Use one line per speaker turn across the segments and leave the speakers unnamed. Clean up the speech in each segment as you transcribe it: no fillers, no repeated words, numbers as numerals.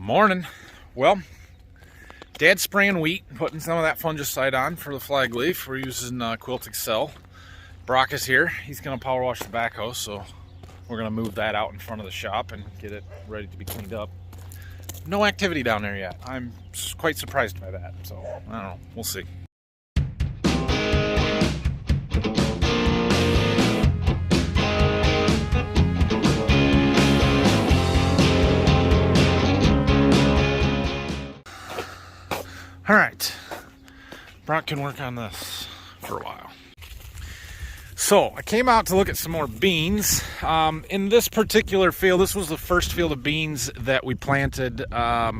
Morning. Well, Dad's spraying wheat, putting some of that fungicide on for the flag leaf. We're using Quilting Cell. Brock is here. He's going to power wash the backhoe, so we're going to move that out in front of the shop and get it ready to be cleaned up. No activity down there yet. I'm quite surprised by that, so I don't know. We'll see. All right, Brock can work on this for a while. So I came out to look at some more beans. In this particular field, this was the first field of beans that we planted right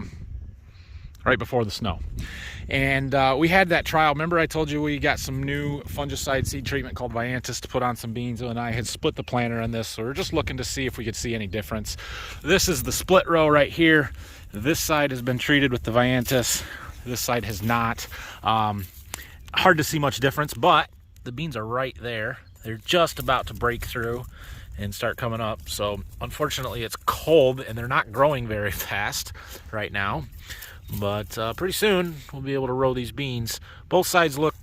before the snow. And we had that trial. Remember I told you we got some new fungicide seed treatment called Vyantis to put on some beans, and I had split the planter on this, so we're just looking to see if we could see any difference. This is the split row right here. This side has been treated with the Vyantis. This side has not. Hard to see much difference, but the beans are right there. They're just about to break through and start coming up. So unfortunately it's cold and they're not growing very fast right now. But pretty soon we'll be able to row these beans. Both sides look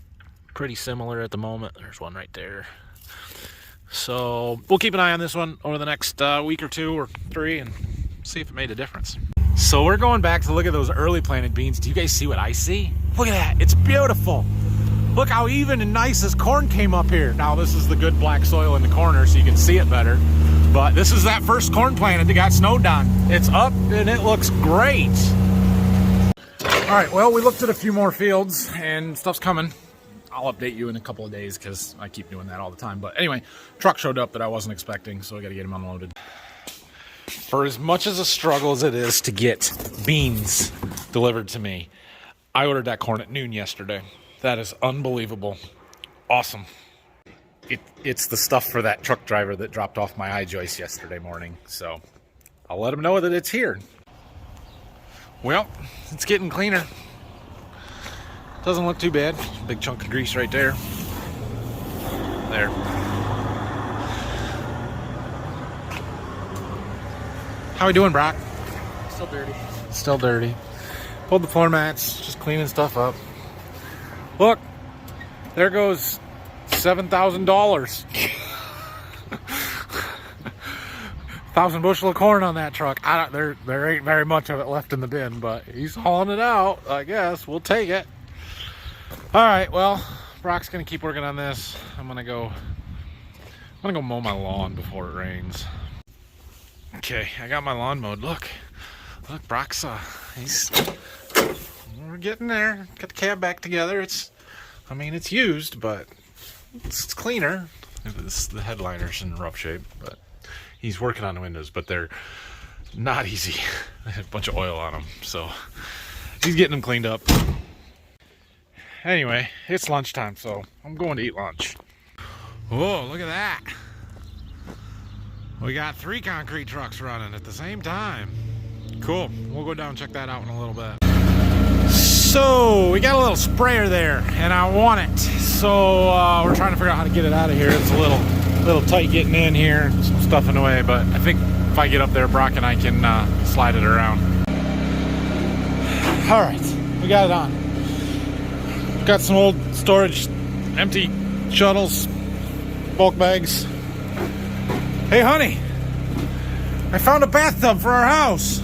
pretty similar at the moment. There's one right there. So we'll keep an eye on this one over the next week or two or three and see if it made a difference. So we're going back to look at those early planted beans. Do you guys see what I see? Look at that, it's beautiful. Look how even and nice this corn came up here. Now this is the good black soil in the corner so you can see it better. But this is that first corn planted that got snowed on. It's up and it looks great. All right, well, we looked at a few more fields and stuff's coming. I'll update you in a couple of days because I keep doing that all the time. But anyway, truck showed up that I wasn't expecting, so I gotta get him unloaded. For as much as a struggle as it is to get beans delivered to me, I ordered that corn at noon yesterday. That is unbelievable. Awesome. It's the stuff for that truck driver that dropped off my I-joist yesterday morning. So I'll let him know that it's here. Well, it's getting cleaner. Doesn't look too bad. Big chunk of grease right there. There. How we doing, Brock?
Still dirty.
Still dirty. Pulled the floor mats, just cleaning stuff up. Look, there goes $7,000. 1,000 bushel of corn on that truck. There ain't very much of it left in the bin, but he's hauling it out. I guess we'll take it. All right, well, Brock's gonna keep working on this. I'm gonna go mow my lawn before it rains. Okay, I got my lawn mowed. Look, Brock's we're getting there. Got the cab back together. It's used, but it's cleaner. The headliner's in rough shape, but he's working on the windows, but they're not easy. They have a bunch of oil on them, so he's getting them cleaned up. Anyway, it's lunchtime, so I'm going to eat lunch. Whoa, look at that. We got 3 concrete trucks running at the same time. Cool. We'll go down and check that out in a little bit. So we got a little sprayer there, and I want it. So we're trying to figure out how to get it out of here. It's a little tight getting in here, some stuff in the way. But I think if I get up there, Brock and I can slide it around. All right, we got it on. Got some old storage, empty shuttles, bulk bags. Hey, honey, I found a bathtub for our house.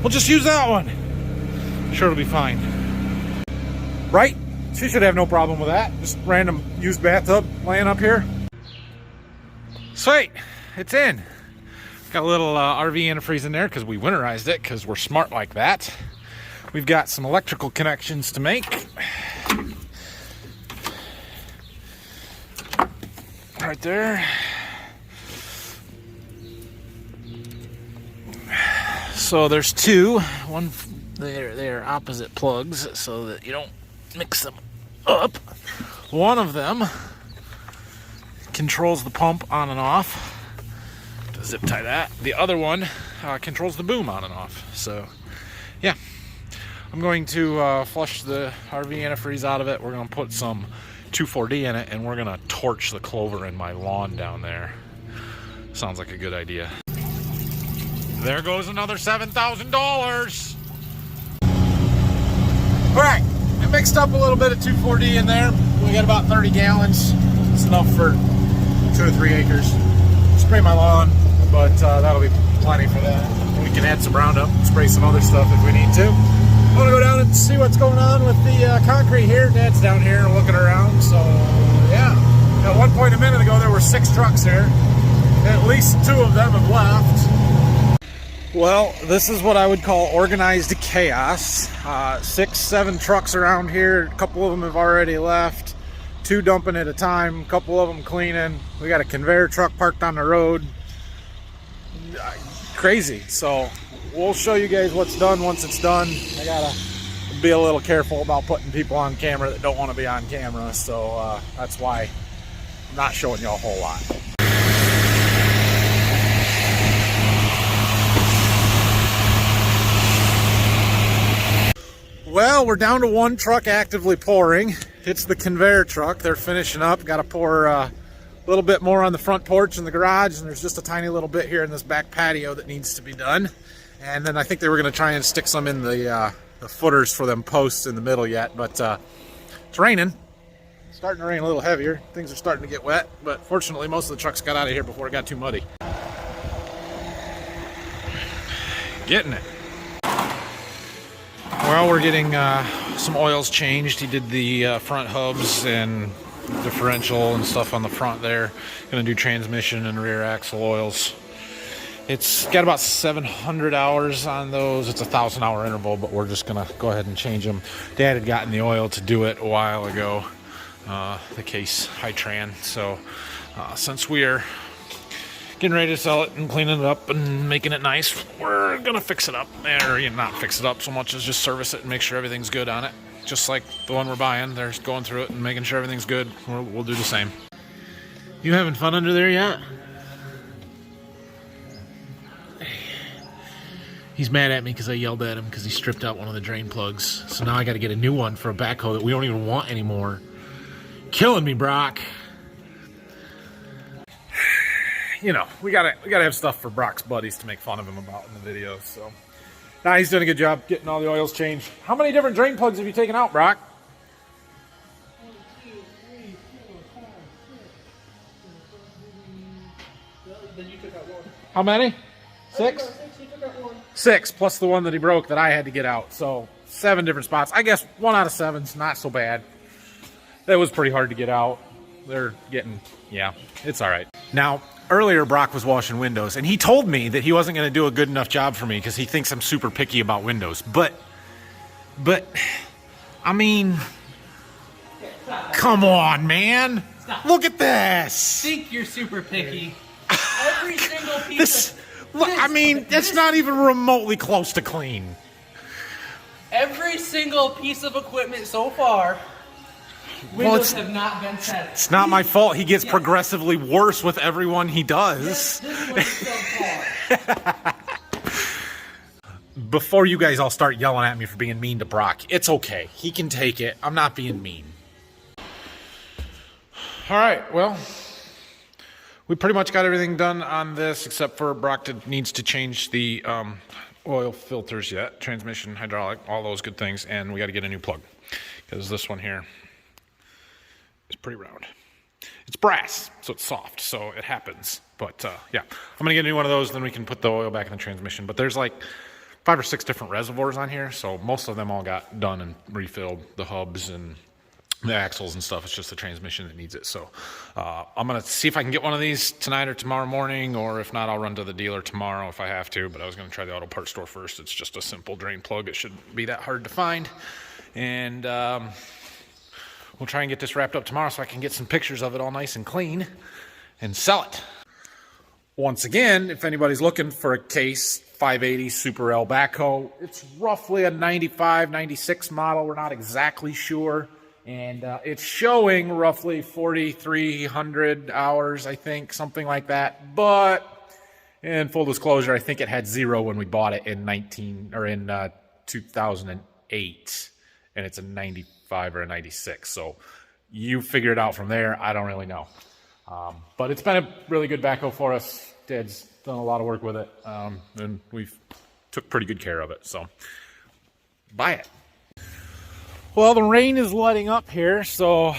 We'll just use that one. Sure, it'll be fine. Right? She should have no problem with that. Just random used bathtub laying up here. Sweet, it's in. Got a little RV antifreeze in there because we winterized it because we're smart like that. We've got some electrical connections to make. Right there. So there's 2. One, they're opposite plugs so that you don't mix them up. One of them controls the pump on and off. To zip tie that. The other one controls the boom on and off. So yeah, I'm going to flush the RV antifreeze out of it. We're going to put some 2,4-D in it, and we're going to torch the clover in my lawn down there. Sounds like a good idea. There goes another $7,000. All right, I mixed up a little bit of 2,4-D in there. We got about 30 gallons. It's enough for 2 or 3 acres. Spray my lawn, but that'll be plenty for that. We can add some Roundup, spray some other stuff if we need to. I'm gonna go down and see what's going on with the concrete here. Dad's down here looking around, so yeah. At one point a minute ago, there were 6 trucks here. At least 2 of them have left. Well, this is what I would call organized chaos. 6, 7 trucks around here. A couple of them have already left. 2 dumping at a time. A couple of them cleaning. We got a conveyor truck parked on the road. Crazy. So we'll show you guys what's done once it's done. I gotta be a little careful about putting people on camera that don't want to be on camera. So that's why I'm not showing you a whole lot. Well, we're down to 1 truck actively pouring. It's the conveyor truck. They're finishing up. Got to pour a little bit more on the front porch and the garage, and there's just a tiny little bit here in this back patio that needs to be done. And then I think they were going to try and stick some in the footers for them posts in the middle yet, but it's raining. It's starting to rain a little heavier. Things are starting to get wet, but fortunately most of the trucks got out of here before it got too muddy. Getting it. Well, we're getting some oils changed. He did the front hubs and differential and stuff on the front there. Gonna do transmission and rear axle oils. It's got about 700 hours on those. It's a 1,000-hour interval, but we're just gonna go ahead and change them. Dad had gotten the oil to do it a while ago, the Case High-Tran. So since we are getting ready to sell it and cleaning it up and making it nice, we're gonna fix it up. Or not fix it up so much as just service it and make sure everything's good on it. Just like the one we're buying, they're going through it and making sure everything's good. We'll do the same. You having fun under there yet? He's mad at me because I yelled at him because he stripped out one of the drain plugs. So now I got to get a new one for a backhoe that we don't even want anymore. Killing me, Brock. You know, we gotta have stuff for Brock's buddies to make fun of him about in the videos. So now he's doing a good job getting all the oils changed. How many different drain plugs have you taken out, Brock?
1, 2, 3, 4, 5, 6. Then you took out 1.
How many? 6?
6. You took out 1.
6 plus the one that he broke that I had to get out. So 7 different spots. I guess 1 out of 7's not so bad. That was pretty hard to get out. They're getting, yeah, it's all right. Now, earlier Brock was washing windows, and he told me that he wasn't going to do a good enough job for me because he thinks I'm super picky about windows. But, I mean, come on, man.
Stop.
Look at this.
Think you're super picky. Every single piece
I mean, it's not even remotely close to clean.
Every single piece of equipment so far, windows have not been set.
It's not my fault. He gets progressively worse with everyone he does.
This one's so far.
Before you guys all start yelling at me for being mean to Brock, it's okay. He can take it. I'm not being mean. All right, well, we pretty much got everything done on this except for Brock needs to change the oil filters yet, transmission, hydraulic, all those good things, and we got to get a new plug because this one here is pretty round. It's brass, so it's soft, so it happens. But yeah, I'm gonna get a new one of those, then we can put the oil back in the transmission. But there's like 5 or 6 different reservoirs on here, so most of them all got done and refilled, the hubs and the axles and stuff. It's just the transmission that needs it. So I'm gonna see if I can get one of these tonight or tomorrow morning, or if not, I'll run to the dealer tomorrow if I have to. But I was gonna try the auto parts store first. It's just a simple drain plug. It shouldn't be that hard to find. And we'll try and get this wrapped up tomorrow so I can get some pictures of it all nice and clean and sell it. Once again, if anybody's looking for a Case 580 Super L backhoe, it's roughly a 95, 96 model. We're not exactly sure. And it's showing roughly 4,300 hours, I think, something like that. But in full disclosure, I think it had 0 when we bought it in 2008, and it's a 95 or a 96. So you figure it out from there. I don't really know. But it's been a really good backhoe for us. Dad's done a lot of work with it, and we've took pretty good care of it, so buy it. Well, the rain is letting up here, so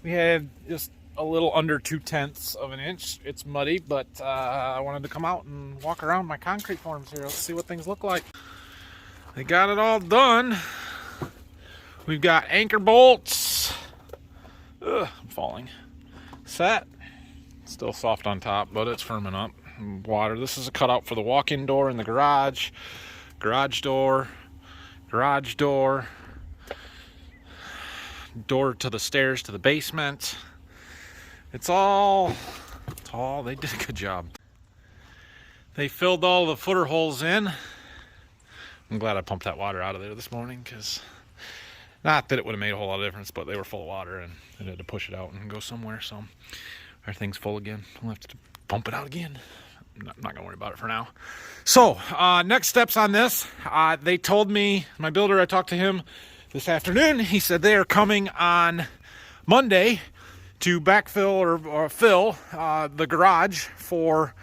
we had just a little under 2/10 of an inch. It's muddy, but I wanted to come out and walk around my concrete forms here. Let's see what things look like. They got it all done. We've got anchor bolts. Ugh, I'm falling. Set. Still soft on top, but it's firming up. Water. This is a cutout for the walk-in door in the garage. Garage door. Garage door. Door to the stairs to the basement. It's all tall. They did a good job. They filled all the footer holes in. I'm glad I pumped that water out of there this morning, because not that it would have made a whole lot of difference, but they were full of water and I had to push it out and go somewhere. So everything's full again. I'll have to pump it out again. I'm not gonna worry about it for now. So next steps on this, they told me, my builder, I talked to him this afternoon. He said they are coming on Monday to backfill or fill the garage for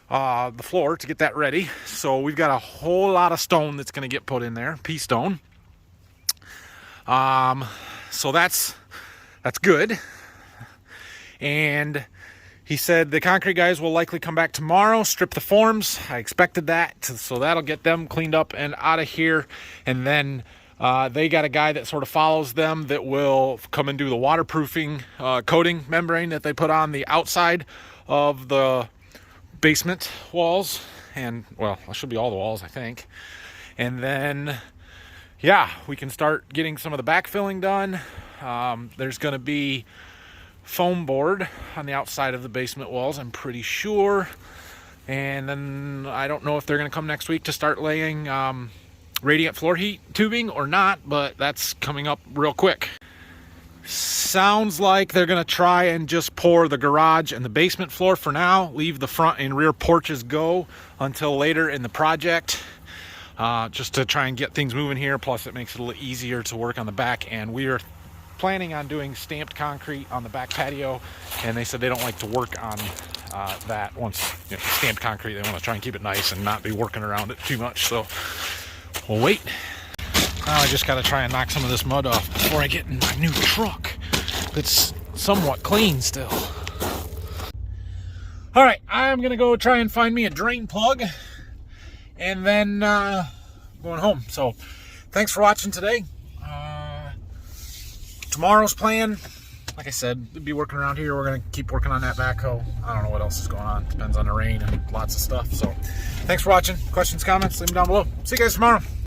the floor to get that ready. So we've got a whole lot of stone that's going to get put in there, pea stone. So that's good. And he said the concrete guys will likely come back tomorrow, strip the forms. I expected that, so that'll get them cleaned up and out of here. And then they got a guy that sort of follows them that will come and do the waterproofing coating membrane that they put on the outside of the basement walls, and well, it should be all the walls, I think. And then yeah, we can start getting some of the backfilling done. There's going to be foam board on the outside of the basement walls, I'm pretty sure. And then I don't know if they're going to come next week to start laying radiant floor heat tubing or not, but that's coming up real quick. Sounds like they're going to try and just pour the garage and the basement floor for now, leave the front and rear porches go until later in the project, just to try and get things moving here. Plus it makes it a little easier to work on the back, and we are planning on doing stamped concrete on the back patio, and they said they don't like to work on that once, you know, stamped concrete. They want to try and keep it nice and not be working around it too much, so we'll wait. Now I just got to try and knock some of this mud off before I get in my new truck that's somewhat clean still. All right, I'm going to go try and find me a drain plug and then going home. So thanks for watching today. Tomorrow's plan, like I said, we'll be working around here. We're going to keep working on that backhoe. I don't know what else is going on. Depends on the rain and lots of stuff. So thanks for watching. Questions, comments, leave them down below. See you guys tomorrow.